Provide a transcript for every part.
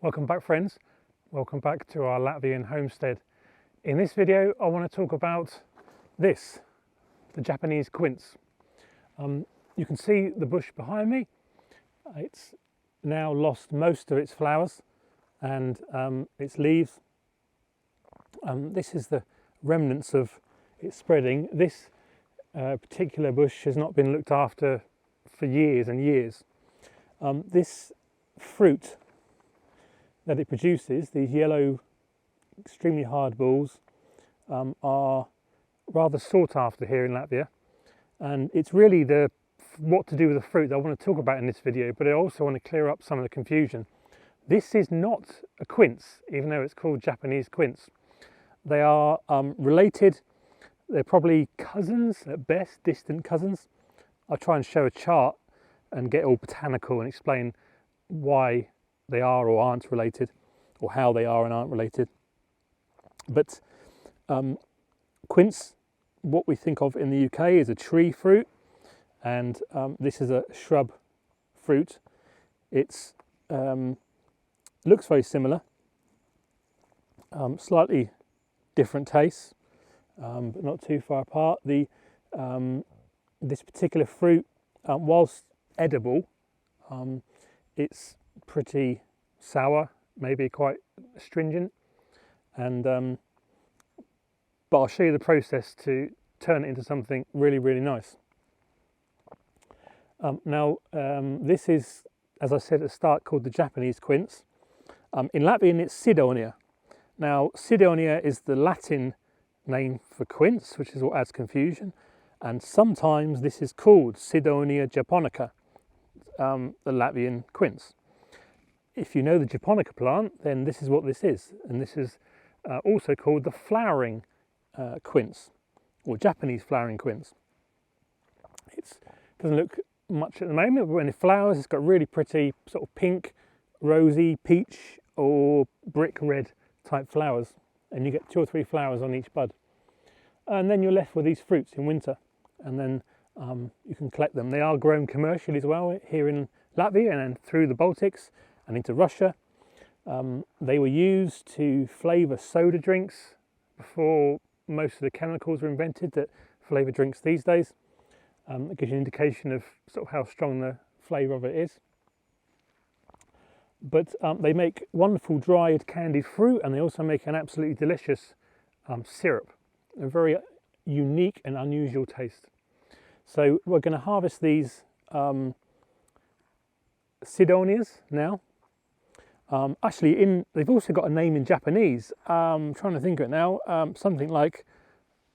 Welcome back, friends. Welcome back to our Latvian homestead. In this video I want to talk about this, the Japanese quince. You can see the bush behind me. It's now lost most of its flowers and its leaves. This is the remnants of it spreading. This particular bush has not been looked after for years and years. This fruit that it produces, these yellow, extremely hard balls, are rather sought after here in Latvia, and it's really what to do with the fruit that I want to talk about in this video, but I also want to clear up some of the confusion. This is not a quince, even though it's called Japanese quince. They are related. They're probably cousins at best, distant cousins. I'll try and show a chart and get all botanical and explain why they are or aren't related, or how they are and aren't related. But quince, what we think of in the UK, is a tree fruit, and this is a shrub fruit. It's looks very similar, slightly different tastes, but not too far apart. This particular fruit, whilst edible, it's pretty sour, maybe quite astringent, and but I'll show you the process to turn it into something really, really nice. This is, as I said at the start, called the Japanese quince. In Latvian it's Cidonia. Now Cidonia is the Latin name for quince, which is what adds confusion, and sometimes this is called Cidonia japonica, the Latvian quince. If you know the japonica plant, then this is what this is, and this is also called the flowering quince, or Japanese flowering quince. It doesn't look much at the moment, but when it flowers, it's got really pretty sort of pink, rosy, peach, or brick red type flowers, and you get 2 or 3 flowers on each bud. And then you're left with these fruits in winter, and then you can collect them. They are grown commercially as well here in Latvia and then through the Baltics and into Russia. They were used to flavour soda drinks before most of the chemicals were invented that flavour drinks these days. It gives you an indication of sort of how strong the flavour of it is. But they make wonderful dried candied fruit, and they also make an absolutely delicious syrup, a very unique and unusual taste. So we're going to harvest these Cidonias now. Actually, they've also got a name in Japanese. I'm trying to think of it now. Something like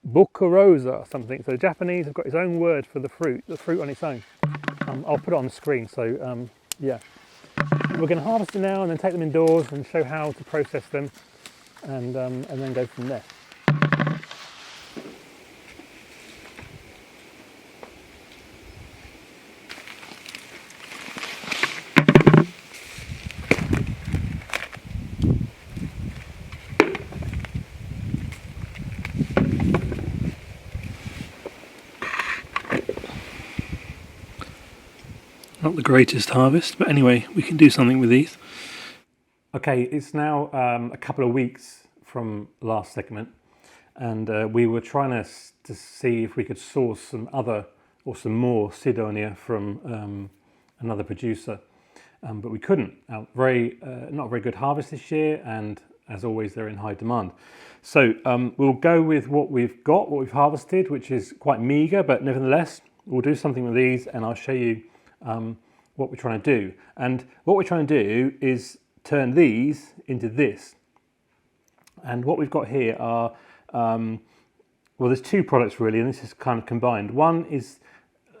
Bukarosa or something. So the Japanese have got its own word for the fruit on its own. I'll put it on the screen. So yeah, we're going to harvest it now and then take them indoors and show how to process them, and then go from there. Not the greatest harvest, but anyway, we can do something with these. Okay, it's now a couple of weeks from last segment, and we were trying to see if we could source some more Cidonia from another producer, but we couldn't. Not a very good harvest this year, and as always, they're in high demand. So we'll go with what we've harvested, which is quite meagre, but nevertheless, we'll do something with these, and I'll show you what we're trying to do. And what we're trying to do is turn these into this. And what we've got here are, well, there's 2 products really, and this is kind of combined. One is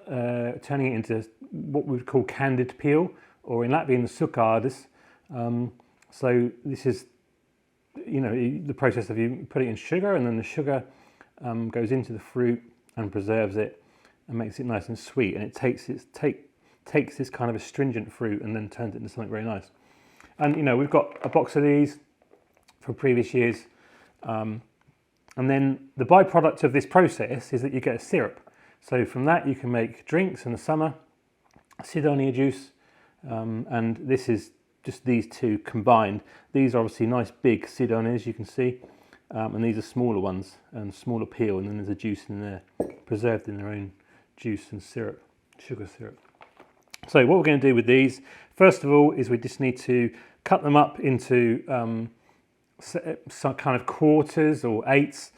turning it into what we would call candied peel, or in Latvian, sukādes. So this is, the process of you put it in sugar, and then the sugar goes into the fruit and preserves it and makes it nice and sweet, and it takes this kind of astringent fruit and then turns it into something very nice. And we've got a box of these from previous years, and then the byproduct of this process is that you get a syrup. So from that you can make drinks in the summer, Cidonia juice, and this is just these two combined. These are obviously nice big Cidonias, you can see, and these are smaller ones and smaller peel, and then there's a juice in there, preserved in their own juice and syrup, sugar syrup. So what we're going to do with these, first of all, is we just need to cut them up into some kind of quarters or eighths,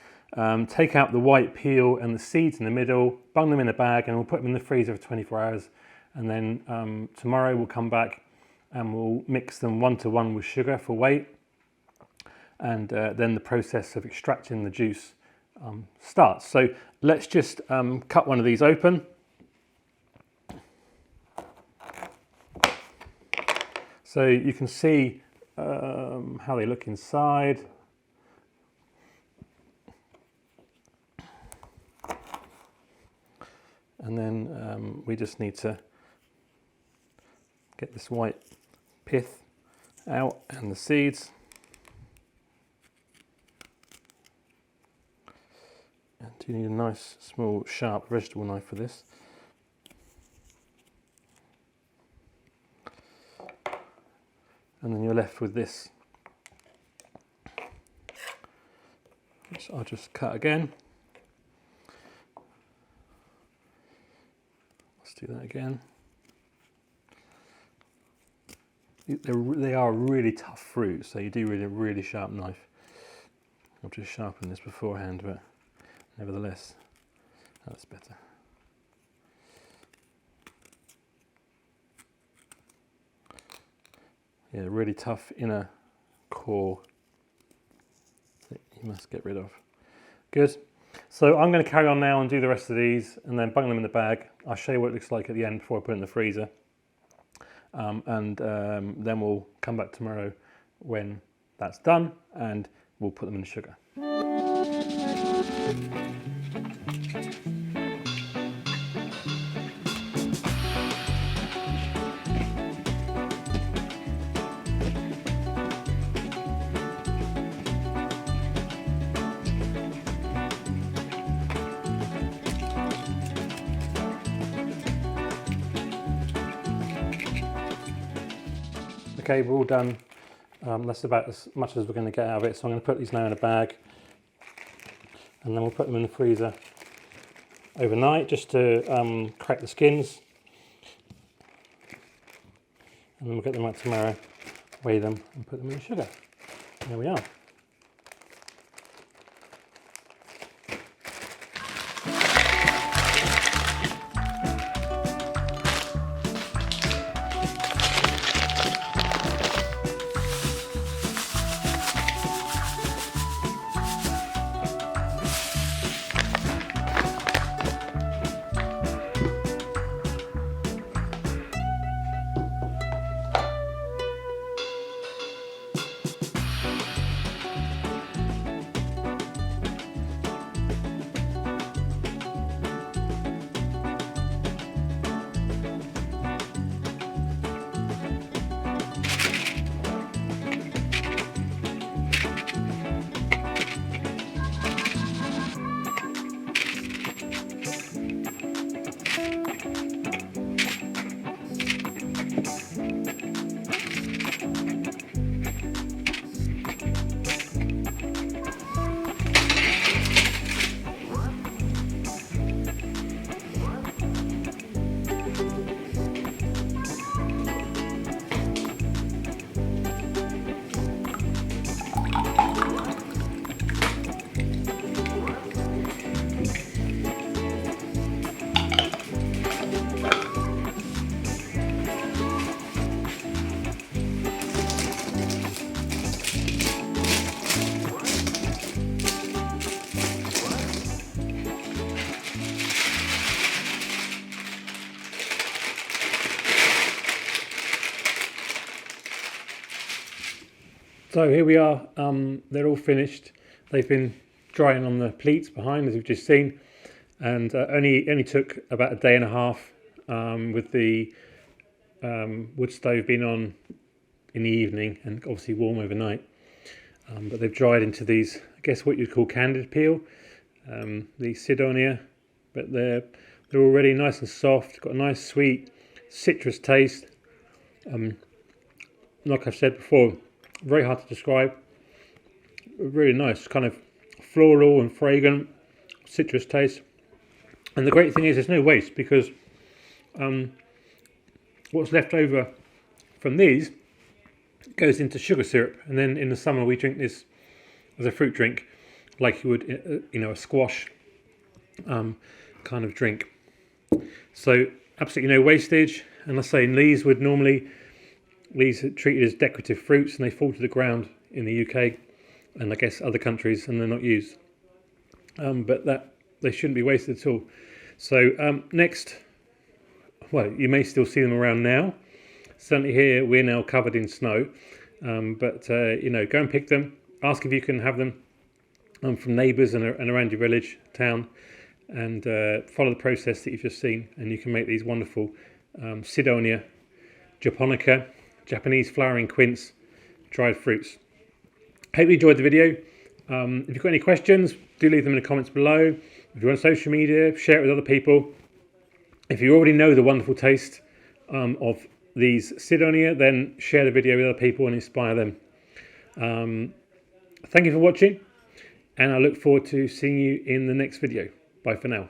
take out the white peel and the seeds in the middle, bung them in a bag, and we'll put them in the freezer for 24 hours. And then tomorrow we'll come back and we'll mix them 1-to-1 with sugar for weight. And then the process of extracting the juice starts. So let's just cut one of these open. So you can see how they look inside. And then we just need to get this white pith out and the seeds. And you need a nice small sharp vegetable knife for this. And then you're left with this, which I'll just cut again. Let's do that again. They are a really tough fruit, so you do need a really sharp knife. I'll just sharpen this beforehand, but nevertheless, that's better. Yeah, really tough inner core that you must get rid of. Good. So I'm going to carry on now and do the rest of these and then bung them in the bag. I'll show you what it looks like at the end before I put it in the freezer. Then we'll come back tomorrow when that's done and we'll put them in the sugar. Okay, we're all done. That's about as much as we're going to get out of it. So I'm going to put these now in a bag and then we'll put them in the freezer overnight just to crack the skins. And then we'll get them out tomorrow, weigh them and put them in the sugar. There we are. So here we are, they're all finished. They've been drying on the pleats behind, as you've just seen, and only took about a day and a half with the wood stove being on in the evening and obviously warm overnight. But they've dried into these, I guess what you'd call candied peel, the Cidonia, but they're already nice and soft, got a nice sweet citrus taste. like I've said before, very hard to describe. Really nice, kind of floral and fragrant, citrus taste. And the great thing is there's no waste, because what's left over from these goes into sugar syrup, and then in the summer we drink this as a fruit drink, like you would, a squash kind of drink. So absolutely no wastage. And I say these are treated as decorative fruits, and they fall to the ground in the UK and I guess other countries, and they're not used. But they shouldn't be wasted at all. So next, well, you may still see them around now. Certainly here we're now covered in snow, but go and pick them. Ask if you can have them from neighbours and around your village, town, and follow the process that you've just seen, and you can make these wonderful Cidonia, japonica, Japanese flowering quince, dried fruits. Hope you enjoyed the video. If you've got any questions, do leave them in the comments below. If you're on social media, share it with other people. If you already know the wonderful taste of these Cidonia, then share the video with other people and inspire them. Thank you for watching, and I look forward to seeing you in the next video. Bye for now.